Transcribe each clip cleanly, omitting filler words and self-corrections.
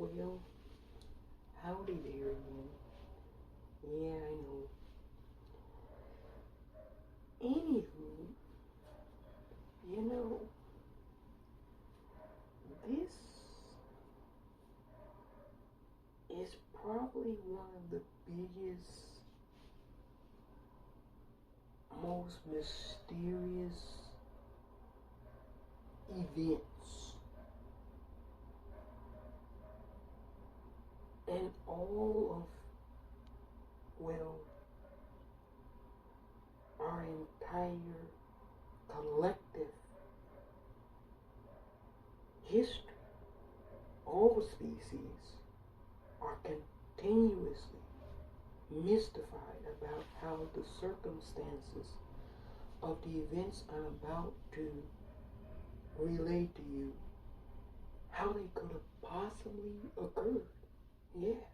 Well, howdy there again. Yeah, I know. Anywho, this is probably one of the biggest, most mysterious events in all of, well, our entire collective history. All species are continuously mystified about how the circumstances of the events I'm about to relay to you, how they could have possibly occurred. Yeah.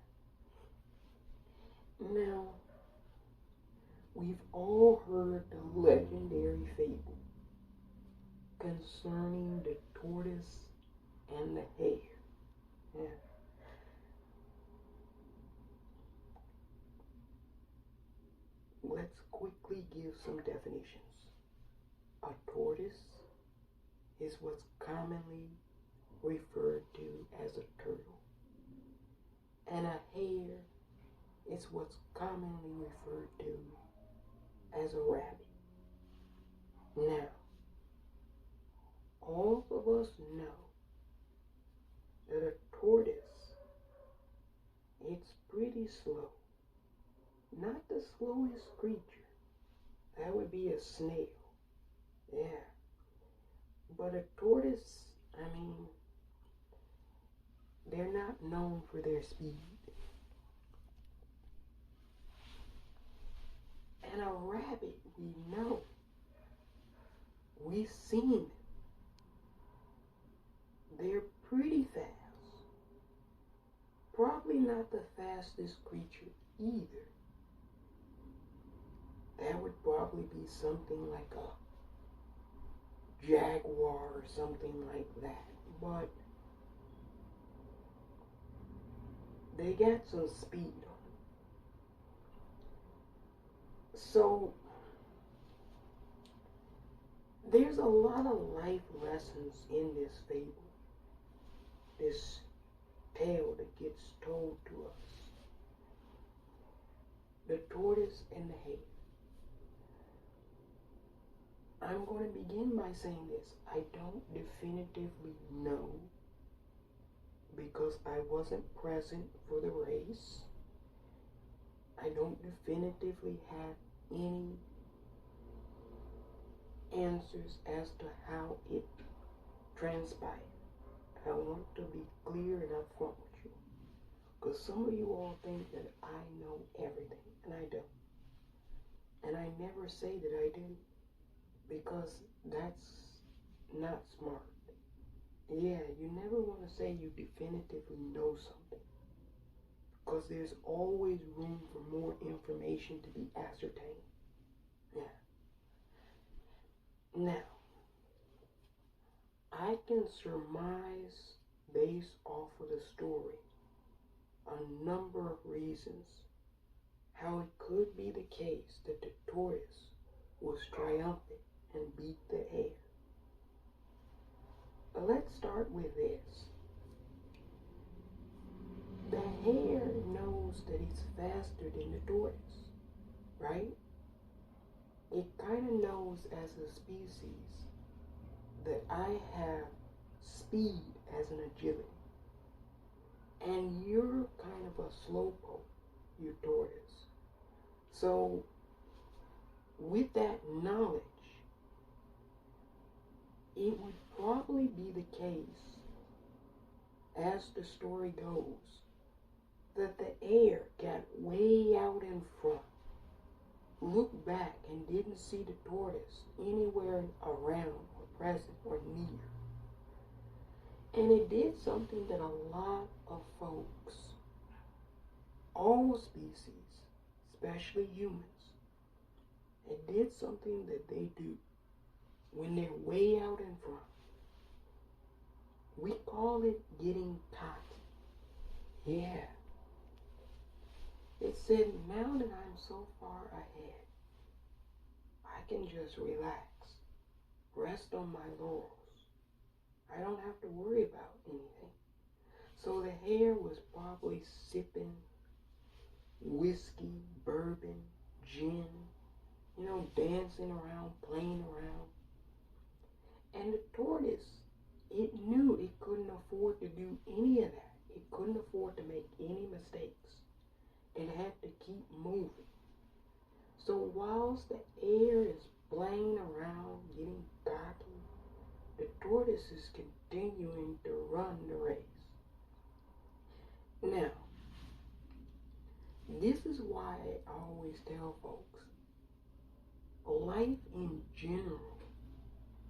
Now, we've all heard the legendary fable concerning the tortoise and the hare. Yeah. Let's quickly give some definitions. A tortoise is what's commonly referred to as a turtle, and a hare is what's commonly referred to as a rabbit. Now, all of us know that a tortoise, it's pretty slow. Not the slowest creature. That would be a snail. Yeah. But a tortoise, they're not known for their speed. And a rabbit, we know. We've seen them. They're pretty fast. Probably not the fastest creature either. That would probably be something like a jaguar or something like that. But they got some speed on them. So there's a lot of life lessons in this fable, this tale that gets told to us. The tortoise and the hare. I'm going to begin by saying this. I don't definitively know because I wasn't present for the race. I don't definitively have any answers as to how it transpired. I want to be clear and upfront with you, because some of you all think that I know everything, and I don't. And I never say that I do, because that's not smart. Yeah, you never want to say you definitively know something, because there's always room for more information to be ascertained. Yeah. Now, I can surmise, based off of the story, a number of reasons how it could be the case that the tortoise was triumphant and beat the hare. But let's start with this. The hare knows that it's faster than the tortoise, right? It kind of knows as a species that I have speed as an agility. And you're kind of a slowpoke, you tortoise. So, with that knowledge, it would probably be the case, as the story goes, that the hare got way out in front, looked back and didn't see the tortoise anywhere around or present or near. And it did something that a lot of folks, all species, especially humans, it did something that they do when they're way out in front. We call it getting cocky. Yeah. It said, now that I'm so far ahead, I can just relax, rest on my laurels. I don't have to worry about anything. So the hare was probably sipping whiskey, bourbon, gin, dancing around, playing around. And the tortoise, it knew it couldn't afford to do any of that. It couldn't afford to make any mistakes. It had to keep moving. So whilst the hare is playing around, getting cocky, the tortoise is continuing to run the race. Now, this is why I always tell folks, life in general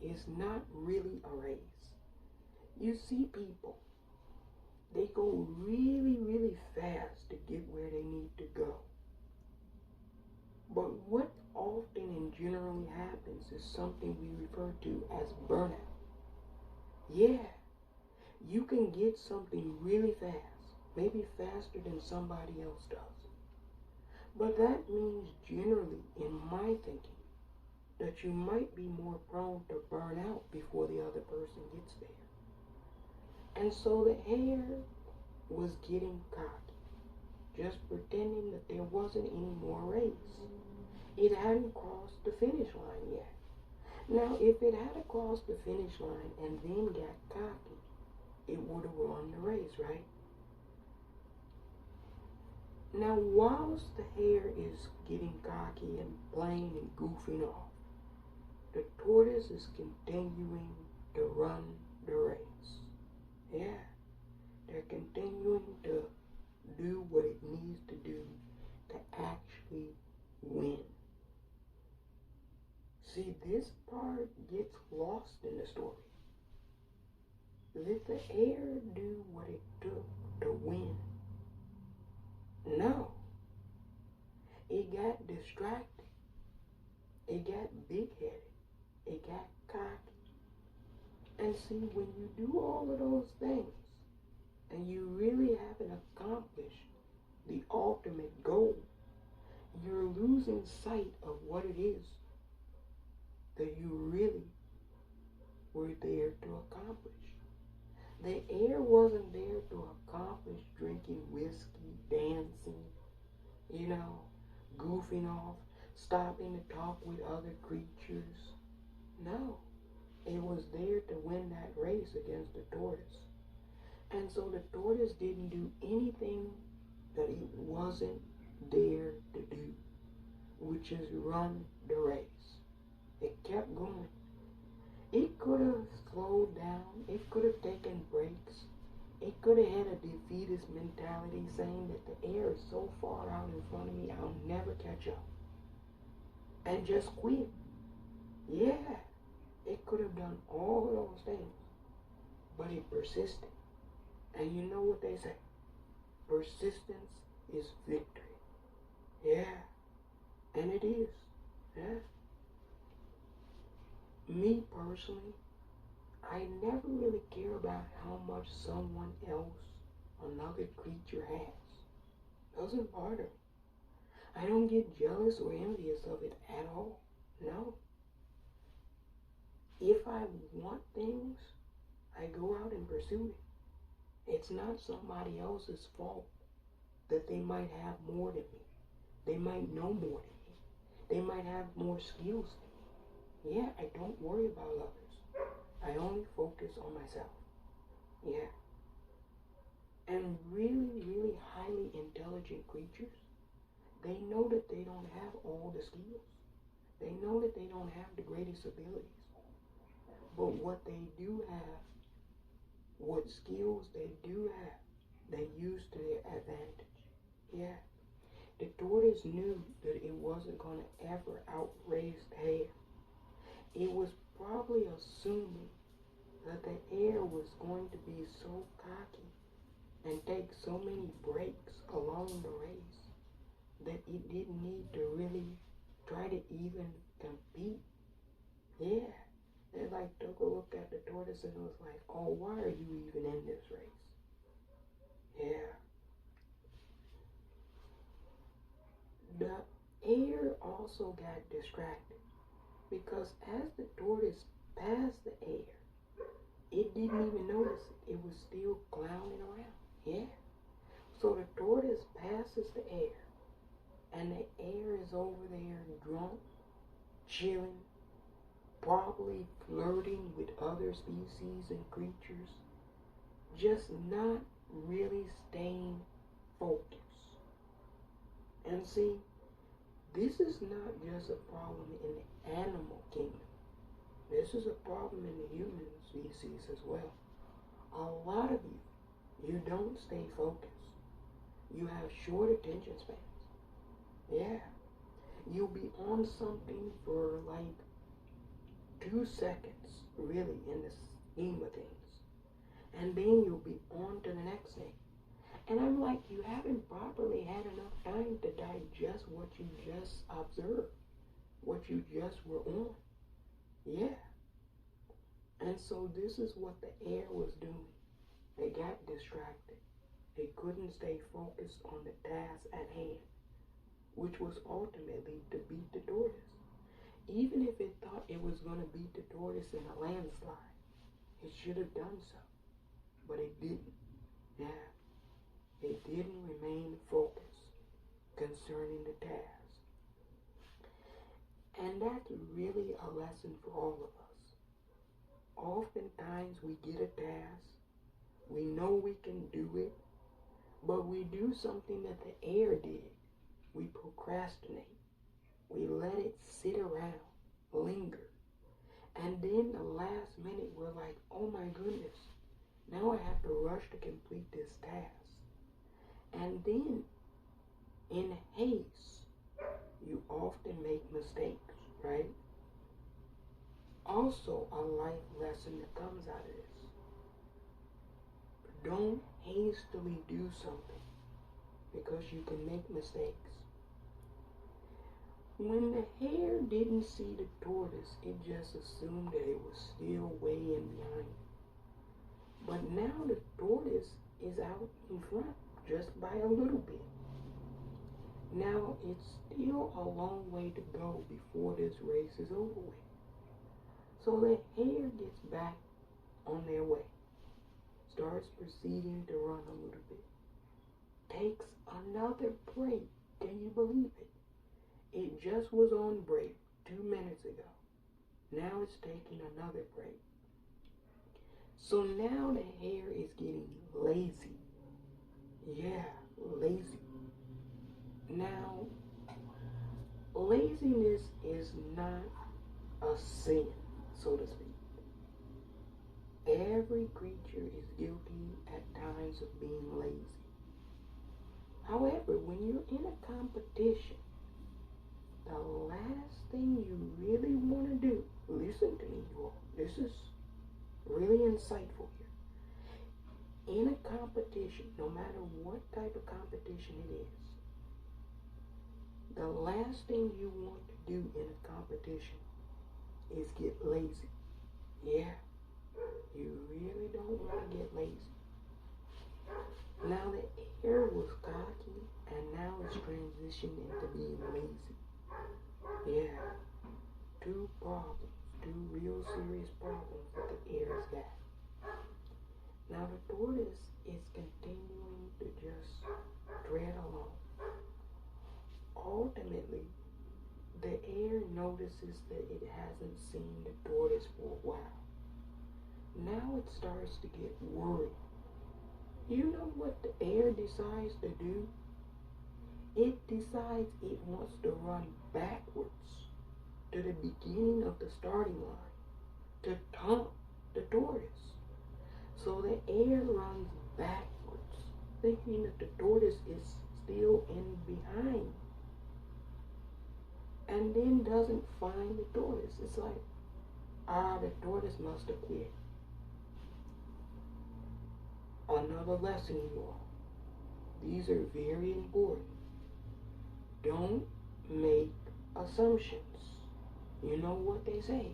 is not really a race. You see people, they go really, really fast to get where they need to go. But what often and generally happens is something we refer to as burnout. Yeah, you can get something really fast, maybe faster than somebody else does. But that means generally, in my thinking, that you might be more prone to burn out before the other person gets there. And so the hare was getting cocky, just pretending that there wasn't any more race. It hadn't crossed the finish line yet. Now, if it had crossed the finish line and then got cocky, it would have won the race, right? Now, whilst the hare is getting cocky and playing and goofing off, the tortoise is continuing to run the race. Yeah, they're continuing to do what it needs to do to actually win. See, this part gets lost in the story. Did the hare do what it took to win? No. It got distracted. It got big-headed. It got cocky. And see, when you do all of those things and you really haven't accomplished the ultimate goal, you're losing sight of what it is that you really were there to accomplish. The hare wasn't there to accomplish drinking whiskey, dancing, goofing off, stopping to talk with other creatures. No, it was there to win that race against the tortoise. And so the tortoise didn't do anything that it wasn't there to do, which is run the race. It kept going. It could have slowed down. It could have taken breaks. It could have had a defeatist mentality saying that the hare is so far out in front of me, I'll never catch up. And just quit. Yeah, it could have done all of those things. But it persisted. And you know what they say? Persistence is victory. Yeah, and it is. Yeah. Me personally, I never really care about how much someone else, another creature has. Doesn't bother me. I don't get jealous or envious of it at all. No. If I want things, I go out and pursue it. It's not somebody else's fault that they might have more than me. They might know more than me. They might have more skills than me. Yeah, I don't worry about others. I only focus on myself. Yeah. And really, really highly intelligent creatures, they know that they don't have all the skills. They know that they don't have the greatest abilities. But what they do have, what skills they do have, they use to their advantage. Yeah. The tortoise knew that it wasn't going to ever outrace the hare. It was probably assuming that the hare was going to be so cocky and take so many breaks along the race that it didn't need to really try to even compete. Yeah. They took a look at the tortoise and was like, oh, why are you even in this race? Yeah. The Hare also got distracted because as the tortoise passed the Hare, it didn't even notice it. It was still clowning around. Yeah. So the tortoise passes the Hare, and the Hare is over there drunk, chilling, probably flirting with other species and creatures, just not really staying focused. And see, this is not just a problem in the animal kingdom. This is a problem in the human species as well. A lot of you don't stay focused. You have short attention spans. Yeah. You'll be on something for like 2 seconds, really, in the scheme of things. And then you'll be on to the next thing. And I'm like, you haven't properly had enough time to digest what you just observed, what you just were on. Yeah. And so this is what the Hare was doing. They got distracted. They couldn't stay focused on the task at hand, which was ultimately to beat the tortoise. Even if it thought it was going to beat the tortoise in a landslide, it should have done so. But it didn't. Yeah. It didn't remain focused concerning the task. And that's really a lesson for all of us. Oftentimes we get a task, we know we can do it, but we do something that the Hare did. We procrastinate. We let it sit around, linger. And then the last minute we're like, oh my goodness, now I have to rush to complete this task. And then, in haste, you often make mistakes, right? Also, a life lesson that comes out of this. Don't hastily do something because you can make mistakes. When the Hare didn't see the tortoise, it just assumed that it was still way in behind. But now the tortoise is out in front just by a little bit. Now it's still a long way to go before this race is over with. So the Hare gets back on their way, starts proceeding to run a little bit, takes another break. Can you believe it? It just was on break 2 minutes ago. Now it's taking another break. So now the Hare is getting lazy. Yeah, lazy. Now, laziness is not a sin, so to speak. Every creature is guilty at times of being lazy. However, when you're in a competition, the last thing you really want to do, listen to me, you all, this is really insightful here. In a competition, no matter what type of competition it is, the last thing you want to do in a competition is get lazy. Yeah, you really don't want to get lazy. Now the Hare was cocky and now it's transitioned into being lazy. Yeah, 2 problems, 2 real serious problems that the Hare's got. Now the tortoise is continuing to just tread along. Ultimately, the Hare notices that it hasn't seen the tortoise for a while. Now it starts to get worried. You know what the Hare decides to do? It decides it wants to run backwards to the beginning of the starting line to taunt the tortoise. So the Hare runs backwards, thinking that the tortoise is still in behind, and then doesn't find the tortoise. It's like, the tortoise must have quit. Another lesson, you all. These are very important. Don't make assumptions. You know what they say.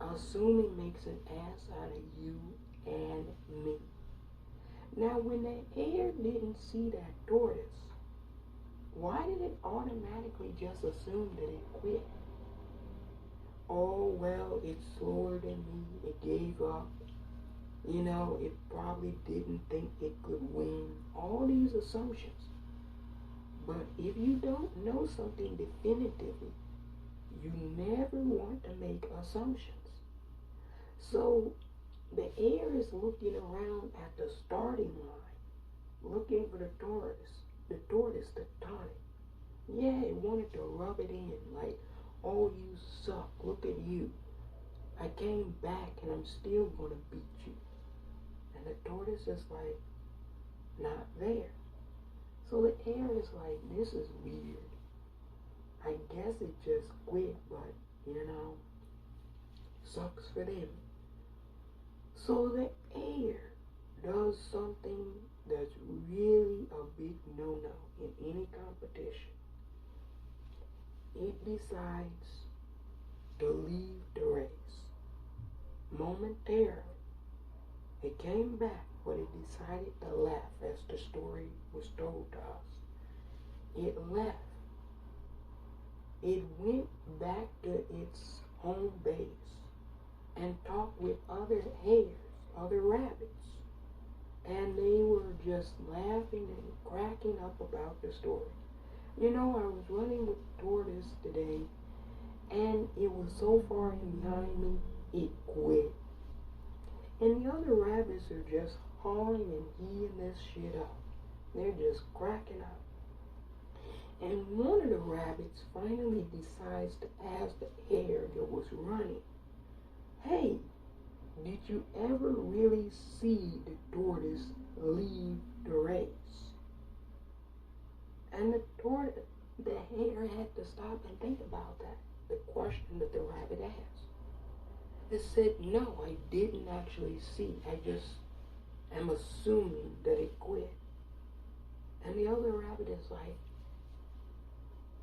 Assuming makes an ass out of you and me. Now, when the Hare didn't see that tortoise, why did it automatically just assume that it quit? Oh, well, it's slower than me. It gave up. You know, it probably didn't think it could win. All these assumptions. But if you don't know something definitively, you never want to make assumptions. So the hare is looking around at the starting line, looking for the tortoise. The tortoise to taunt it. Yeah, it wanted to rub it in like, oh, you suck. Look at you. I came back and I'm still going to beat you. And the tortoise is like, not there. So the hare is like, this is weird. I guess it just quit, but, sucks for them. So the hare does something that's really a big no-no in any competition. It decides to leave the race. Momentarily, it came back, but it decided to laugh as the story was told to us. It left. It went back to its home base and talked with other hares, other rabbits. And they were just laughing and cracking up about the story. I was running with Tortoise today, and it was so far in behind me, it quit. And the other rabbits are just hauling and heeing this shit up. They're just cracking up. And one of the rabbits finally decides to ask the hare that was running, hey, did you ever really see the tortoise leave the race? And the hare had to stop and think about that, the question that the rabbit asked. It said, no, I didn't actually see. I just am assuming that it quit. And the other rabbit is like,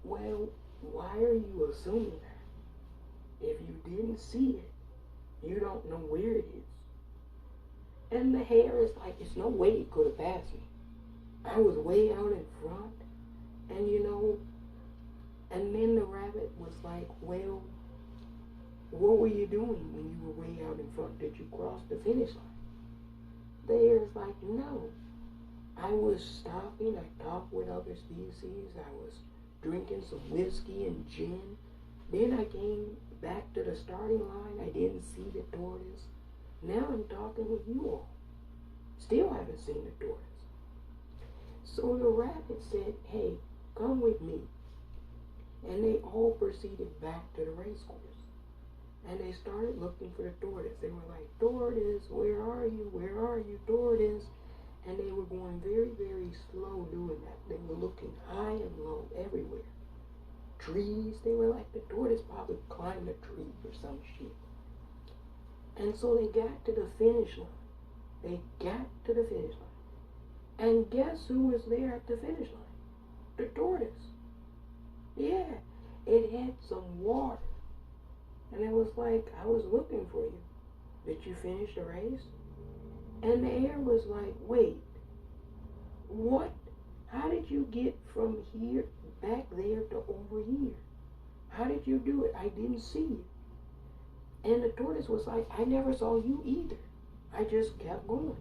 well, why are you assuming that? If you didn't see it, you don't know where it is. And the hare is like, there's no way it could have passed me. I was way out in front. And and then the rabbit was like, well, what were you doing when you were way out in front? Did you cross the finish line? The hare is like, no. I was stopping. I talked with other species. I was drinking some whiskey and gin. Then I came back to the starting line. I didn't see the tortoise. Now I'm talking with you all. Still haven't seen the tortoise. So the rabbit said, hey, come with me. And they all proceeded back to the race course. And they started looking for the tortoise. They were like, Tortoise, where are you? Where are you, Tortoise? And they were going very, very slow doing that. They were looking high and low everywhere. Trees, they were like, the tortoise probably climbed a tree or some shit. And so they got to the finish line. They got to the finish line. And guess who was there at the finish line? The tortoise. Yeah, it had some water. And it was like, I was looking for you. Did you finish the race? And the hare was like, wait, what? How did you get from here back there to over here? How did you do it? I didn't see you. And the tortoise was like, I never saw you either. I just kept going.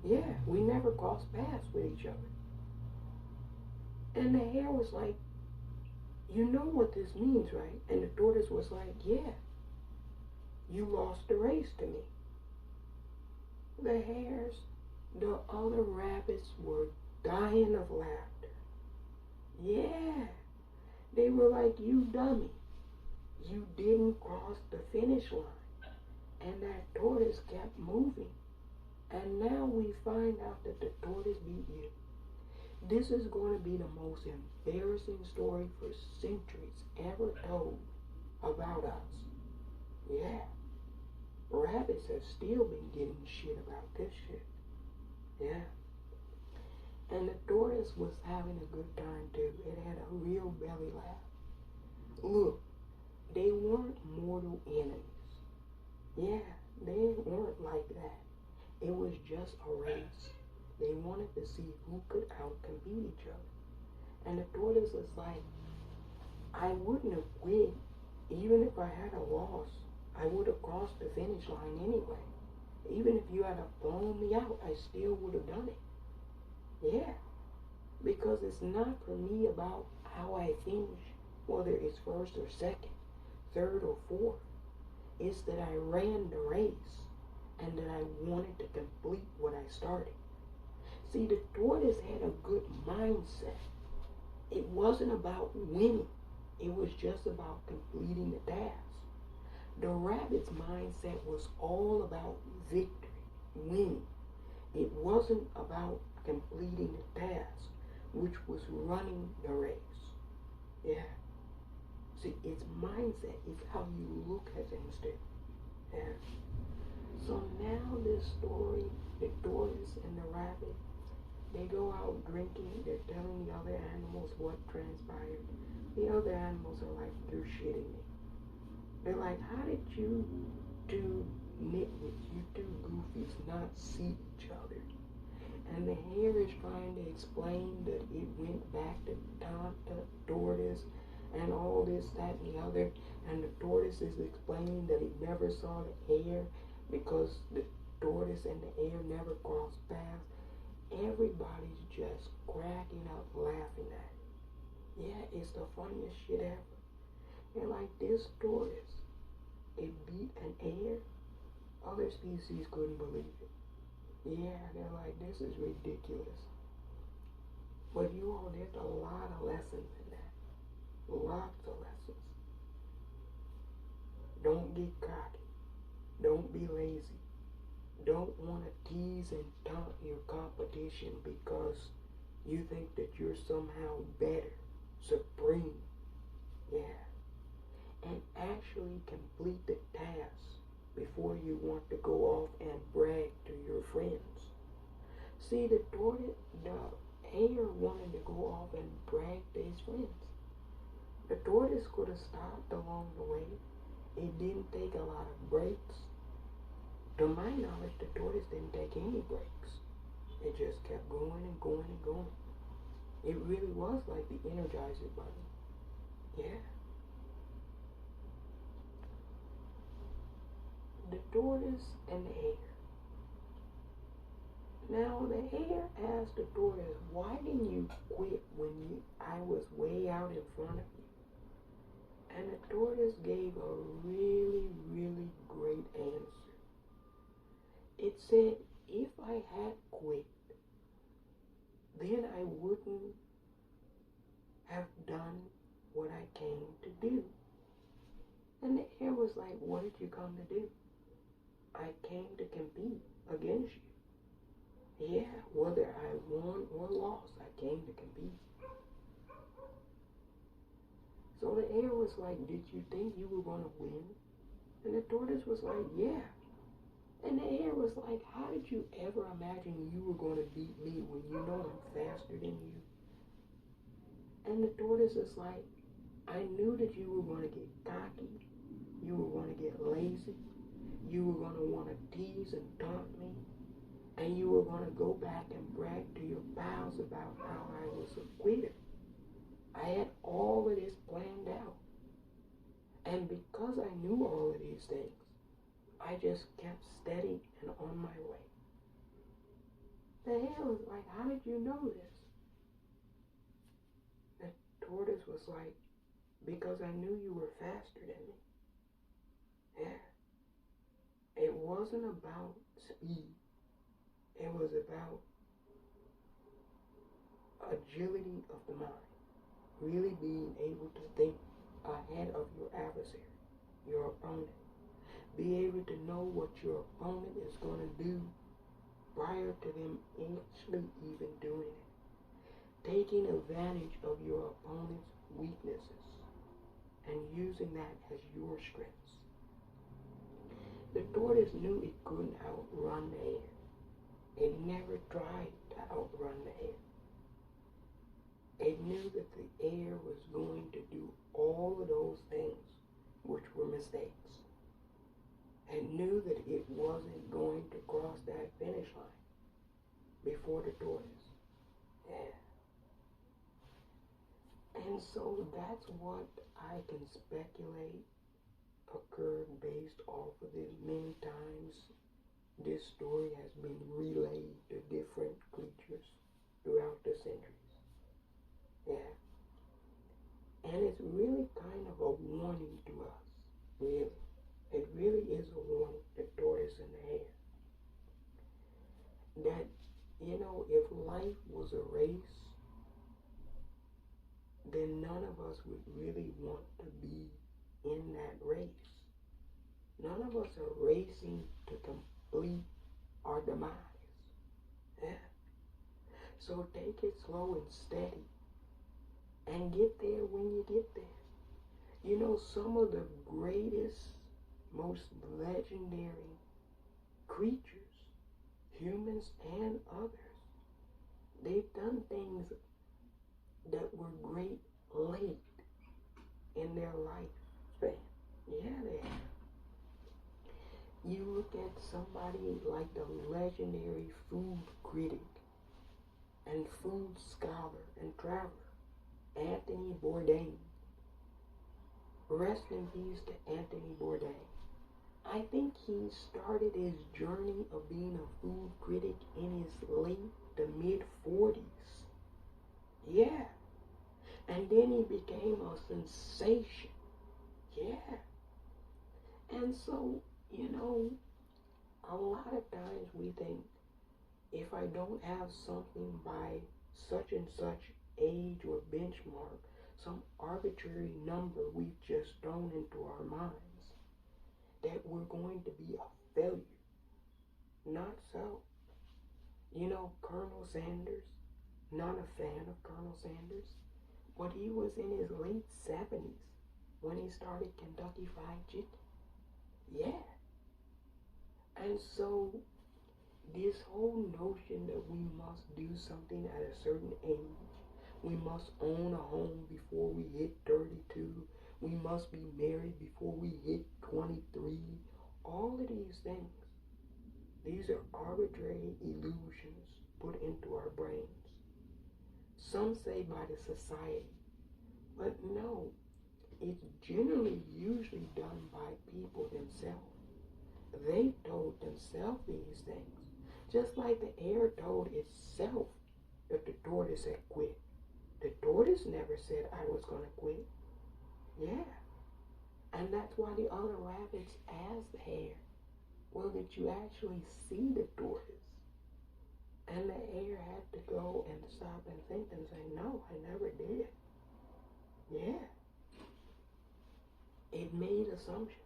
Yeah, we never crossed paths with each other. And the hare was like, you know what this means, right? And the tortoise was like, yeah, you lost the race to me. The hares, the other rabbits were dying of laughter. Yeah, they were like, you dummy. You didn't cross the finish line. And that tortoise kept moving. And now we find out that the tortoise beat you. This is going to be the most embarrassing story for centuries ever told about us. Yeah. Rabbits have still been getting shit about this shit. Yeah. And the tortoise was having a good time too. It had a real belly laugh. Look, they weren't mortal enemies. Yeah, they weren't like that. It was just a race. They wanted to see who could out-compete each other. And the tortoise was like, I wouldn't have quit. Even if I had a loss, I would have crossed the finish line anyway. Even if you had blown me out, I still would have done it. Yeah. Because it's not for me about how I finish, whether it's first or second, third or fourth. It's that I ran the race and that I wanted to complete what I started. See, the tortoise had a good mindset. It wasn't about winning. It was just about completing the task. The rabbit's mindset was all about victory, winning. It wasn't about completing the task, which was running the race. Yeah. See, it's mindset. It's how you look at things too. Yeah. So now this story, the tortoise and the rabbit, they go out drinking. They're telling the other animals what transpired. The other animals are like, you're shitting me. They're like, how did you two nitwits, you two goofies, not see each other? And the hare is trying to explain that it went back to taunt the tortoise and all this, that, and the other. And the tortoise is explaining that it never saw the hare because the tortoise and the hare never crossed paths. Everybody's just cracking up laughing at it. Yeah, it's the funniest shit ever. And like this tortoise, it beat an hare. Other species couldn't believe it. Yeah, they're like, this is ridiculous. But you all, there's a lot of lessons in that. Lots of lessons. Don't get cocky. Don't be lazy. Don't want to tease and taunt your competition because you think that you're somehow better, supreme. Yeah. And actually complete the task before you want to go off and brag to your friends. See, the hare wanted to go off and brag to his friends. The tortoise could have stopped along the way. It didn't take a lot of breaks. To my knowledge, the tortoise didn't take any breaks. It just kept going and going and going. It really was like the Energizer Bunny. Yeah. The tortoise and the hare. Now the hare asked the tortoise, why didn't you quit when I was way out in front of you? And the tortoise gave a really, really great answer. It said, if I had quit, then I wouldn't have done what I came to do. And the hare was like, what did you come to do? I came to compete against you. Yeah, whether I won or lost, I came to compete. So the hare was like, did you think you were going to win? And the tortoise was like, yeah. And the hare was like, how did you ever imagine you were going to beat me when you know I'm faster than you? And the tortoise is like, I knew that you were going to get cocky. You were going to get lazy. You were going to want to tease and taunt me. And you were going to go back and brag to your pals about how I was a quitter. I had all of this planned out. And because I knew all of these things, I just kept steady and on my way. The hare was like, how did you know this? The tortoise was like, because I knew you were faster than me. Yeah. It wasn't about speed. It was about agility of the mind. Really being able to think ahead of your adversary, your opponent. Be able to know what your opponent is going to do prior to them actually even doing it. Taking advantage of your opponent's weaknesses and using that as your strengths. The tortoise knew it couldn't outrun the hare. It never tried to outrun the hare. It knew that the hare was going to do all of those things which were mistakes. And knew that it wasn't going to cross that finish line before the tortoise. Yeah. And so that's what I can speculate occurred based off of this. Many times this story has been relayed to different creatures throughout the centuries. Yeah. And it's really kind of a warning to us, really. It really is a warning, the tortoise and the hare. That, if life was a race, then none of us would really want to be in that race. None of us are racing to complete our demise. Yeah. So take it slow and steady and get there when you get there. Some of the greatest, most legendary creatures, humans and others, they've done things that were great late in their lifespan. Yeah, they have. You look at somebody like the legendary food critic and food scholar and traveler, Anthony Bourdain. Rest in peace to Anthony Bourdain. I think he started his journey of being a food critic in his late to mid-40s. Yeah. And then he became a sensation. Yeah. And so, a lot of times we think, if I don't have something by such and such age or benchmark, some arbitrary number we've just thrown into our minds, that we're going to be a failure. Not so. Colonel Sanders, not a fan of Colonel Sanders, but he was in his late 70s when he started Kentucky Fried Chicken. Yeah. And so this whole notion that we must do something at a certain age, we must own a home before we hit 32, we must be married before we hit 23, all of these things, these are arbitrary illusions put into our brains. Some say by the society, but no, it's generally usually done by people themselves. They told themselves these things. Just like the hare told itself that the tortoise had quit. The tortoise never said I was going to quit. Yeah. And that's why the other rabbits asked the hare, well, did you actually see the tortoise? And the hare had to go and stop and think and say, no, I never did. Yeah. It made assumptions.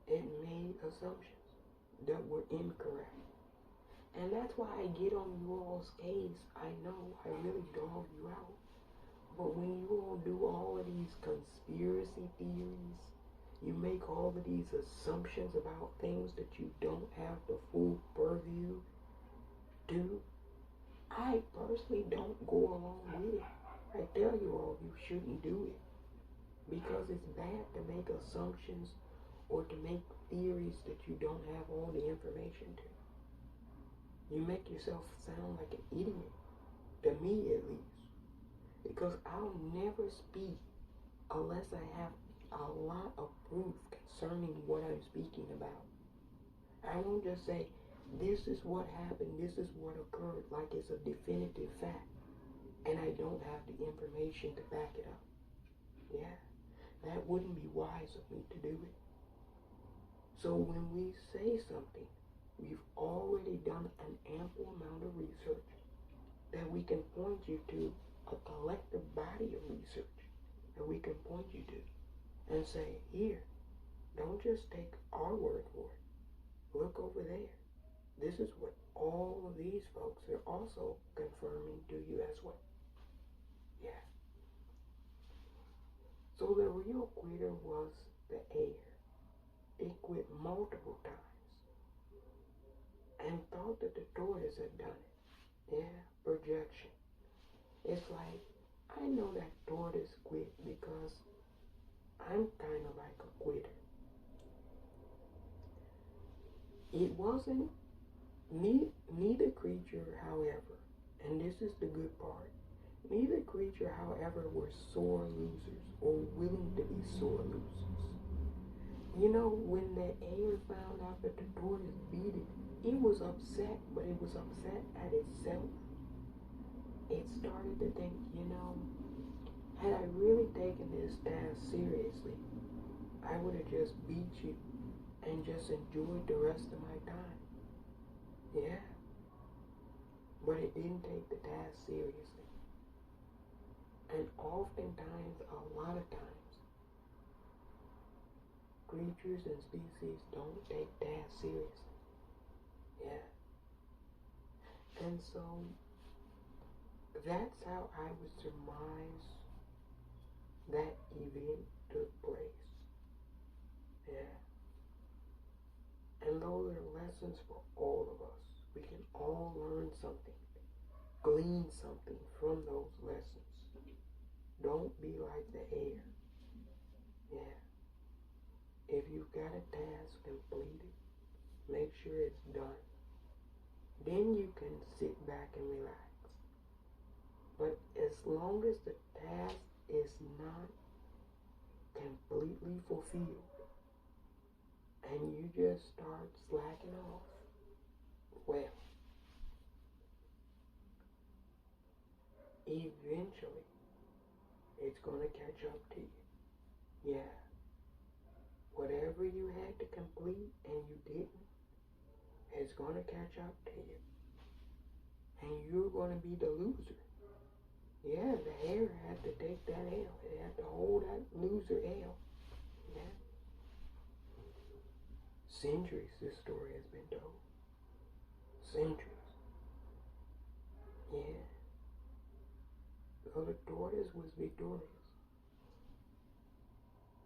It made assumptions that were incorrect. And that's why I get on you all's case. I know I really dog you out. But when you all do all of these conspiracy theories, you make all of these assumptions about things that you don't have the full purview to, I personally don't go along with it. I tell you all, you shouldn't do it. Because it's bad to make assumptions or to make theories that you don't have all the information to. You make yourself sound like an idiot, to me at least. Because I'll never speak unless I have a lot of proof concerning what I'm speaking about. I won't just say, this is what happened, this is what occurred, like it's a definitive fact, and I don't have the information to back it up. Yeah, that wouldn't be wise of me to do it. So when we say something, we've already done an ample amount of research that we can point you to a collective body of research that we can point you to and say, here, don't just take our word for it. Look over there. This is what all of these folks are also confirming to you as well. Yeah. So the real quitter was the hare. It quit multiple times and thought that the tortoise had done it. Yeah, projection. It's like, I know that tortoise quit because I'm kind of like a quitter. It wasn't, neither creature, however, and this is the good part, Neither creature, however, were sore losers or willing to be sore losers. You know, when the hare found out that the tortoise beat it was upset, but it was upset at itself. It started to think, had I really taken this task seriously, I would have just beat you and just enjoyed the rest of my time. Yeah. But it didn't take the task seriously. And oftentimes, a lot of times, creatures and species don't take tasks seriously. Yeah. And so, that's how I would surmise that event took place. Yeah. And those are lessons for all of us. We can all learn something, glean something from those lessons. Don't be like the hare. Yeah. If you've got a task, complete it. Make sure it's done. Then you can sit back and relax. But as long as the task is not completely fulfilled, and you just start slacking off, well, eventually, it's going to catch up to you. Yeah. Whatever you had to complete and you didn't, it's going to catch up to you. And you're going to be the loser. Yeah, the hare had to take that L. It had to hold that loser L. Yeah. Centuries this story has been told. Centuries. Yeah. So the tortoise was victorious.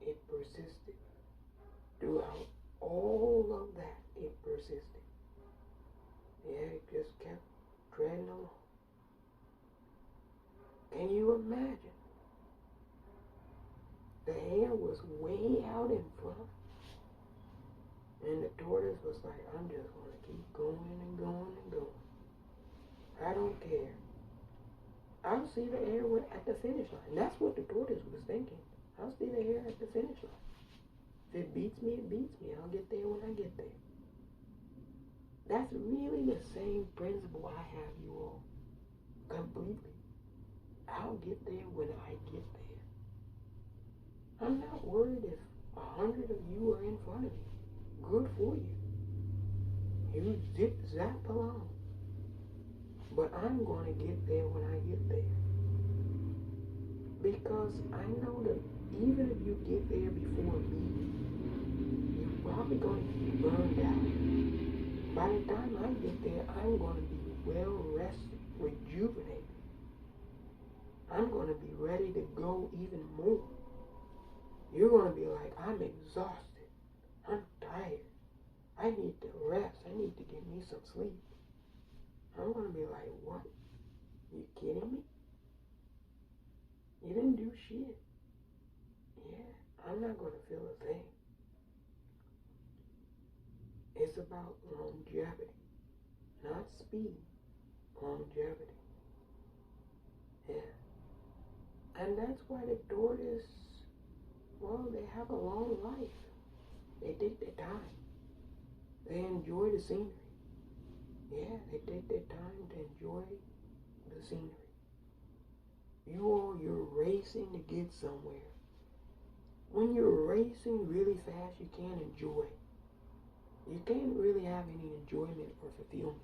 It persisted. Throughout all of that, it persisted. Yeah, it just kept treading along. Can you imagine? The hare was way out in front. And the tortoise was like, I'm just going to keep going and going and going. I don't care. I'll see the hare at the finish line. That's what the tortoise was thinking. I'll see the hare at the finish line. If it beats me, it beats me. I'll get there when I get there. That's really the same principle I have, you all. Completely. I'll get there when I get there. I'm not worried if 100 of you are in front of me. Good for you. You zip zap along. But I'm going to get there when I get there. Because I know that even if you get there before me, you're probably going to be burned out. By the time I get there, I'm going to be well rested, rejuvenated. I'm going to be ready to go even more. You're going to be like, I'm exhausted. I'm tired. I need to rest. I need to get me some sleep. I'm going to be like, what? You kidding me? You didn't do shit. Yeah, I'm not going to feel a thing. It's about longevity, not speed, longevity. Yeah. And that's why the tortoise, well, they have a long life. They take their time. They enjoy the scenery. Yeah, they take their time to enjoy the scenery. You're racing to get somewhere. When you're racing really fast, you can't enjoy. You can't really have any enjoyment or fulfillment.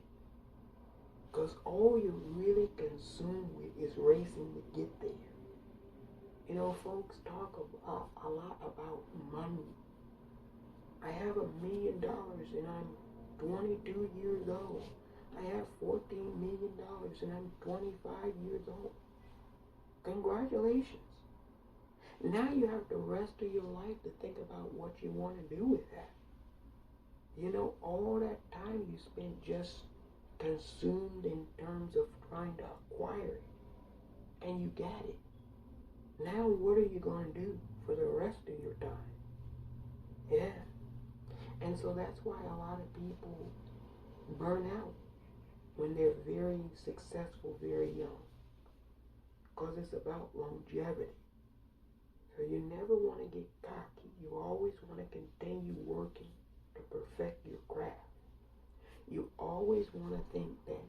Because all you're really consumed with is racing to get there. You know, folks talk a lot about money. I have $1 million and I'm 22 years old. I have $14 million and I'm 25 years old. Congratulations. Now you have the rest of your life to think about what you want to do with that. You know, all that time you spent just consumed in terms of trying to acquire it. And you got it. Now what are you going to do for the rest of your time? Yeah. And so that's why a lot of people burn out when they're very successful, very young. because it's about longevity. So you never want to get cocky. You always want to continue working to perfect your craft. You always want to think that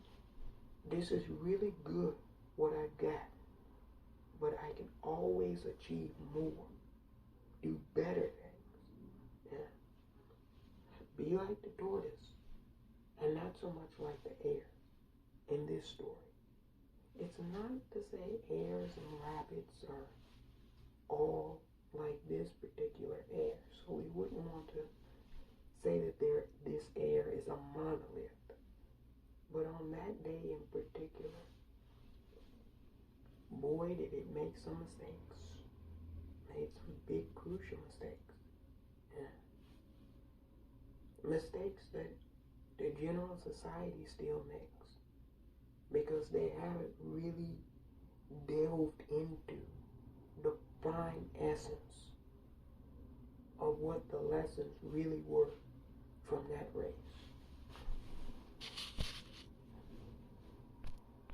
this is really good, what I got, but I can always achieve more, do better things. Yeah. Be like the tortoise, and not so much like the hare in this story. It's not to say hares and rabbits are all like this particular hare. So we wouldn't want to say that this hare is a monolith. But on that day in particular, boy, did it make some mistakes. Made some big, crucial mistakes. Yeah. Mistakes that the general society still makes because they haven't really delved into the fine essence of what the lessons really were from that race.